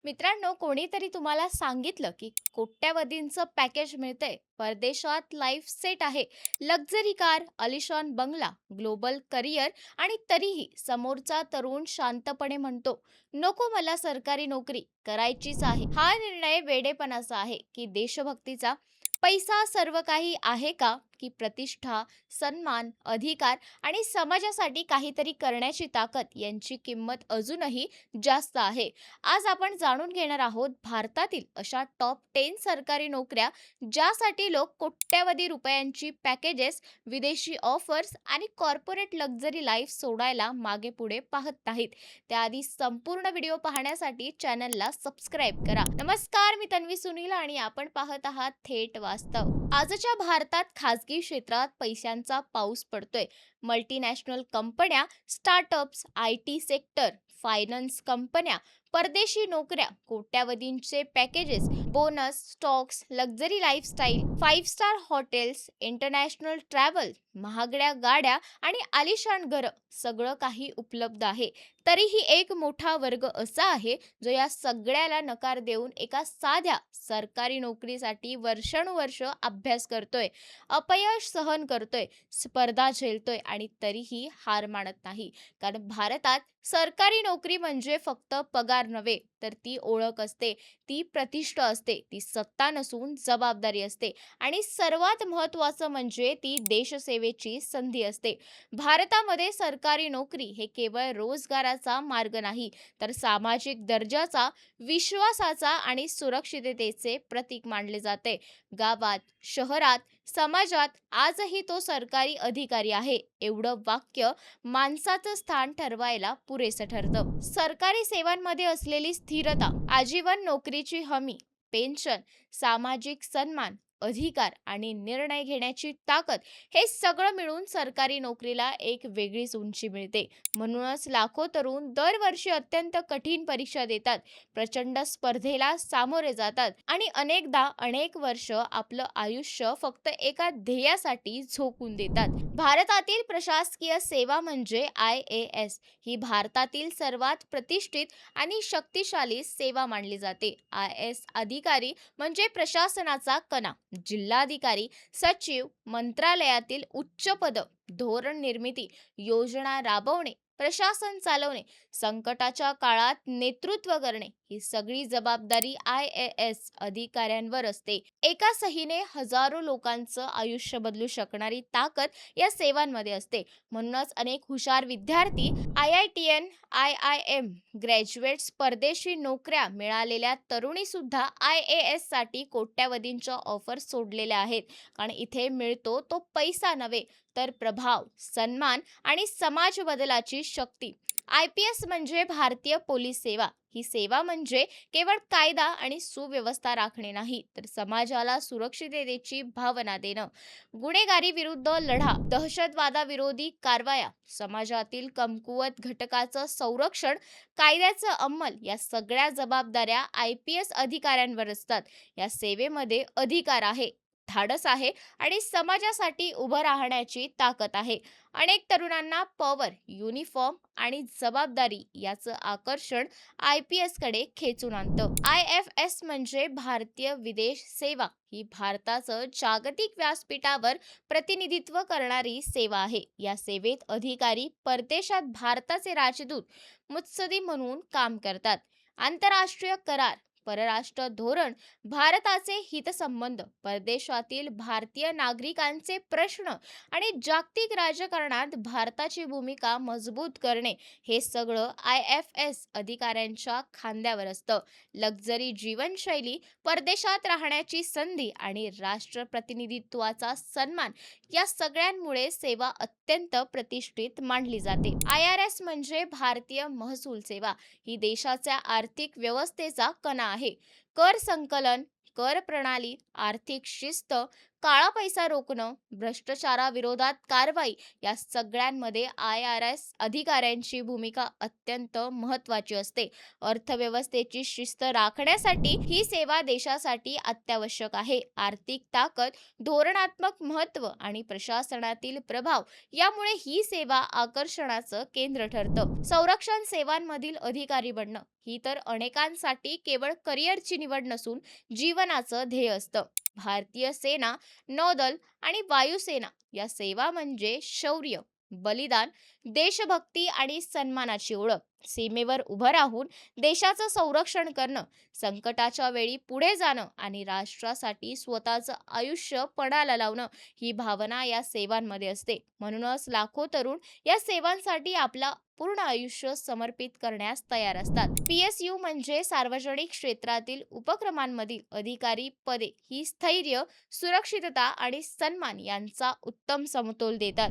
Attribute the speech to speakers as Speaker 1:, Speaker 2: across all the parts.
Speaker 1: मित्रांनो, कोणीतरी तुम्हाला सांगितलं की कोट्यावधींचं पॅकेज मिळतंय, परदेशात लाईफ सेट आहे, लक्झरी कार, आलिशान बंगला, ग्लोबल करिअर आणि तरीही समोरचा तरुण शांतपणे म्हणतो, नको मला सरकारी नोकरी करायचीच आहे. हा निर्णय वेडेपणाचा आहे की देशभक्तीचा? पैसा सर्व काही आहे का, की प्रतिष्ठा, सन्मान, अधिकार आणि समाजासाठी काहीतरी करण्याची ताकद यांची किंमत अजूनही जास्त आहे? आज आपण जाणून घेणार आहोत भारतातील अशा टॉप 10 सरकारी नोकऱ्या ज्यासाठी लोक कोट्यवधी रुपयांची पॅकेजेस, विदेशी ऑफर्स आणि कॉर्पोरेट लक्झरी लाईफ सोडायला मागे पुढे पाहत नाहीत. त्याआधी संपूर्ण व्हिडिओ पाहण्यासाठी चॅनलला सबस्क्राईब करा. नमस्कार, मी तन्वी सुनील आणि आपण पाहत आहात थेट वास्तव. आजच्या भारतात खासगी क्षेत्रात पैशांचा पाऊस पडतोय. मल्टीनॅशनल कंपन्या, startups, IT sector, finance कंपन्या, परदेशी नोकऱ्या, कोट्यावधींचे packages, bonus, stocks, luxury lifestyle, 5 star hotels, international travel, महागड्या गाड्या आणि आलिशान घरं, सगळं काही उपलब्ध आहे. तरीही एक मोठा वर्ग असा आहे जो या सगळ्याला नकार देऊन एका साध्या सरकारी नोकरीसाठी वर्षानुवर्ष अभ्यास करतोय, अपयश सहन करतोय, स्पर्धा झेलतोय आणि तरीही हार मानत नाही. कारण भारतात सरकारी नोकरी म्हणजे फक्त पगार नव्हे, तर ती ओळख असते, ती प्रतिष्ठा असते, ती सत्ता नसून जबाबदारी असते आणि सर्वात महत्त्वाचं म्हणजे ती देशसेवेची संधी असते. भारतामध्ये सरकारी नोकरी हे केवळ रोजगाराचा मार्ग नाही, तर सामाजिक दर्जाचा, विश्वासाचा आणि सुरक्षिततेचे प्रतीक मानले जाते. गावात, शहरात, समाजात आजही तो सरकारी अधिकारी आहे, एवढं वाक्य माणसाचं स्थान ठरवायला पुरेसं ठरतं. सरकारी सेवांमध्ये असलेली स्थिरता, आजीवन नोकरीची हमी, पेन्शन, सामाजिक सन्मान, अधिकार आणि निर्णय घेण्याची ताकद, हे सगळं मिळून सरकारी नोकरीला एक वेगळीच उंची मिळते. म्हणूनच लाखो तरुण दरवर्षी अत्यंत कठीण परीक्षा देतात, प्रचंड स्पर्धेला सामोरे जातात आणि अनेकदा अनेक वर्ष आपलं आयुष्य फक्त एका ध्येयासाठी झोकून देतात. भारतातील प्रशासकीय सेवा म्हणजे IAS ही भारतातील सर्वात प्रतिष्ठित आणि शक्तिशाली सेवा मानली जाते. IAS अधिकारी म्हणजे प्रशासनाचा कणा, जिल्हाधिकारी, सचिव, मंत्रालयातील उच्च पद, धोरण निर्मिती, योजना राबवणे, प्रशासन चालवणे, संकटाच्या काळात नेतृत्व करणे, ही सगळी जबाबदारी IAS अधिकाऱ्यांवर असते. एका सहीने हजारो लोकांचं आयुष्य बदलू शकणारी ताकद या सेवांमध्ये असते. म्हणूनच अनेक हुशार विद्यार्थी, IITN, IIM ग्रॅज्युएट्स, परदेशी नोकऱ्या मिळालेल्या तरुणी सुद्धा IAS साठी कोट्यावधींच्या ऑफर सोडलेल्या आहेत. कारण इथे मिळतो तो पैसा नव्हे, तर प्रभाव, सन्मान आणि समाज बदलाची शक्ती. IPS म्हणजे भारतीय पोलीस सेवा. ही सेवा म्हणजे केवळ कायदा आणि सुव्यवस्था राखणे नाही, तर समाजाला सुरक्षिततेची भावना देणं, गुन्हेगारी विरुद्ध लढा, दहशतवादाविरोधी कारवाया, समाजातील कमकुवत घटकाचं संरक्षण, कायद्याचं अंमल, या सगळ्या जबाबदाऱ्या IPS अधिकाऱ्यांवर असतात. या सेवेमध्ये अधिकार आहे, धाडस आहे आणि समाजासाठी उभं राहण्याची ताकद आहे. अनेक तरुणांना पॉवर, युनिफॉर्म आणि जबाबदारी याचं आकर्षण IPS कडे खेचून आणतं. IFS म्हणजे भारतीय विदेश सेवा. ही भारताचं जागतिक व्यासपीठावर प्रतिनिधित्व करणारी सेवा आहे. या सेवेत अधिकारी परदेशात भारताचे राजदूत, मुत्सदी म्हणून काम करतात. आंतरराष्ट्रीय करार, परराष्ट्र धोरण, भारताचे हितसंबंध, परदेशातील भारतीय नागरिकांचे प्रश्न आणि जागतिक राजकारणात भारताची भूमिका मजबूत करणे, हे सगळं IFS अधिकाऱ्यांच्या खांद्यावर असतं. लक्झरी जीवनशैली, परदेशात राहण्याची संधी आणि राष्ट्रप्रतिनिधित्वाचा सन्मान, या सगळ्यांमुळे सेवा अत्यंत प्रतिष्ठित मानली जाते. IRS म्हणजे भारतीय महसूल सेवा. ही देशाच्या आर्थिक व्यवस्थेचा कणा आहे. कर संकलन, कर प्रणाली, आर्थिक शिस्त, काळा पैसा रोखणं, भ्रष्टाचाराविरोधात कारवाई या सगळ्यांमध्ये IRS अधिकाऱ्यांची भूमिका अत्यंत महत्त्वाची असते. अर्थव्यवस्थेची शिस्त राखण्यासाठी ही सेवा देशासाठी अत्यावश्यक आहे. आर्थिक ताकद, धोरणात्मक महत्त्व आणि प्रशासनातील प्रभाव यामुळे ही सेवा आकर्षणाचं केंद्र ठरतं. संरक्षण सेवांमधील अधिकारी बनणं ही तर अनेकांसाठी केवळ करिअरची निवड नसून जीवनाचं ध्येय असतं. भारतीय सेना, नौदल आणि वायुसेना या सेवा म्हणजे शौर्य, बलिदान, देशभक्ती आणि सन्मानाची ओळख. सीमेवर उभं राहून देशाचं संरक्षण करणं, संकटाच्या वेळी पुढे जाणं आणि राष्ट्रासाठी स्वतःचं आयुष्य पणाला लावणं ही भावना या सेवांमध्ये असते. म्हणूनच लाखो तरुण या सेवांसाठी आपला पूर्ण आयुष्य समर्पित करण्यास तयार असतात. PSU म्हणजे सार्वजनिक क्षेत्रातील उपक्रमांमधील अधिकारी पदे ही स्थैर्य, सुरक्षितता आणि सन्मान यांचा उत्तम समतोल देतात.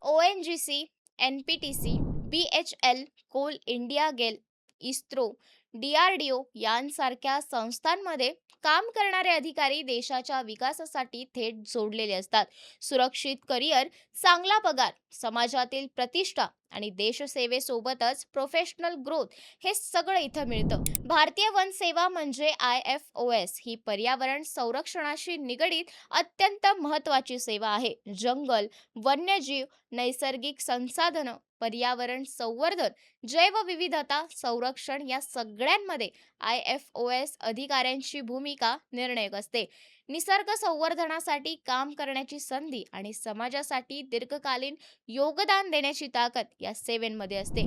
Speaker 1: ONGC, NPTC, BHL, Coal India GAIL, ISRO, DRDO यांसारख्या संस्थांमध्ये काम करणारे अधिकारी देशाच्या विकासासाठी थेट जोडलेले असतात. सुरक्षित करिअर, चांगला पगार, समाजातील प्रतिष्ठा आणि देशसेवेसोबतच प्रोफेशनल ग्रोथ हे सगळं इथं मिळतं. भारतीय वन सेवा म्हणजे IFOS ही पर्यावरण संरक्षणाशी निगडीत अत्यंत महत्त्वाची सेवा आहे. जंगल, वन्यजीव, नैसर्गिक संसाधनं, पर्यावरण संवर्धन, जैवविविधता संरक्षण या सगळ्यांमध्ये IFOS अधिकाऱ्यांची भूमिका निर्णायक असते. निसर्ग संवर्धनासाठी काम करण्याची संधी आणि समाजासाठी दीर्घकालीन योगदान देण्याची ताकद या सेवेमध्ये असते.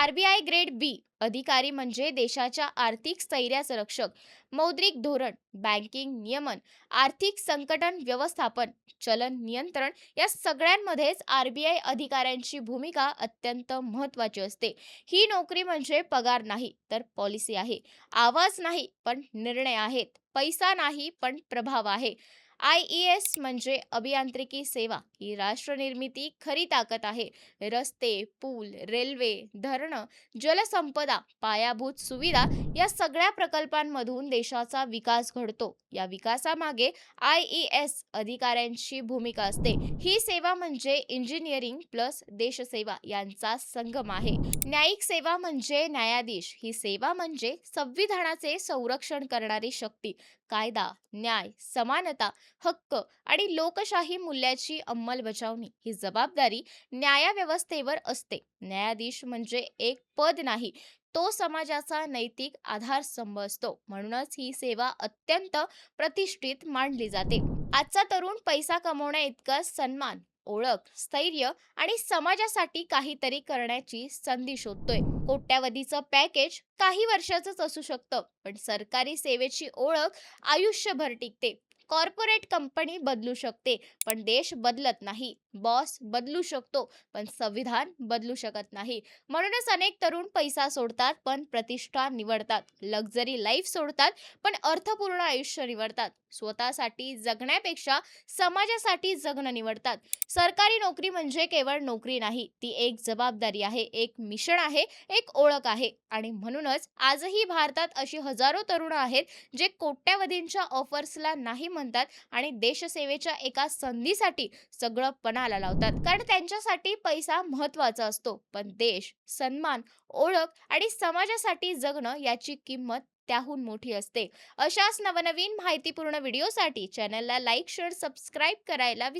Speaker 1: RBI ग्रेड B अधिकारी म्हणजे देशाच्या आर्थिक स्थैर्याचे रक्षक. मौद्रिक धोरण, बँकिंग नियमन, आर्थिक संकटन व्यवस्थापन, चलन नियंत्रण या सगळ्यांमध्येच RBI अधिकाऱ्यांची भूमिका अत्यंत महत्त्वाची असते. ही नोकरी म्हणजे पगार नाही तर पॉलिसी आहे. आवाज नाही पण निर्णय आहेत. पैसा नाही पण प्रभाव आहे. IES म्हणजे अभियांत्रिकी सेवा ही राष्ट्रनिर्मिती खरी ताकद आहे. रस्ते, पूल, रेल्वे, धरणं, जलसंपदा, पायाभूत सुविधा या सगळ्या प्रकल्पांमधून देशाचा विकास घडतो. या विकासामागे IES अधिकाऱ्यांची भूमिका असते. ही सेवा म्हणजे इंजिनिअरिंग प्लस देशसेवा यांचा संगम आहे. न्यायिक सेवा म्हणजे न्यायाधीश ही सेवा म्हणजे संविधानाचे संरक्षण करणारी शक्ती. कायदा, न्याय, समानता, हक्क आणि लोकशाही मूल्याची अंमलबजावणी ही जबाबदारी न्यायव्यवस्थेवर असते. न्यायाधीश म्हणजे एक पद नाही, तो समाजाचा नैतिक आधारस्तंभ असतो. म्हणूनच ही सेवा अत्यंत प्रतिष्ठित मानली जाते. आजचा तरुण पैसा कमवण्या इतका सन्मान, ओळख, स्थैर्य आणि समाजासाठी काहीतरी करण्याची संधी शोधतोय. कोट्यावधीचं पॅकेज काही वर्षाचंच असू शकतं, पण सरकारी सेवेची ओळख आयुष्यभर टिकते. कॉर्पोरेट कंपनी बदलू शकते, पण देश बदलत नाही. बॉस बदलू शकतो, पण संविधान बदलू शकत नाही. म्हणूनच अनेक तरुण पैसा सोडतात, पण प्रतिष्ठा निवडतात. लक्झरी लाईफ सोडतात, पण अर्थपूर्ण आयुष्य निवडतात. स्वतःसाठी जगण्यापेक्षा समाजासाठी जगणं निवडतात. सरकारी नोकरी म्हणजे केवळ नोकरी नाही, ती एक जबाबदारी आहे, एक मिशन आहे, एक ओळख आहे. आणि म्हणूनच आजही भारतात अशी हजारो तरुण आहेत जे कोट्यावधींच्या ऑफर्सला नाही म्हणतात आणि देशसेवेच्या एका संधीसाठी सगळं पणाला लावतात. कारण त्यांच्यासाठी पैसा महत्त्वाचा असतो, पण देश, सन्मान, ओळख आणि समाजासाठी जगणं याची किंमत त्याहून मोठी असते. अशाच नवनवीन माहितीपूर्ण व्हिडिओसाठी चॅनलला लाईक, शेअर, सबस्क्राईब करायला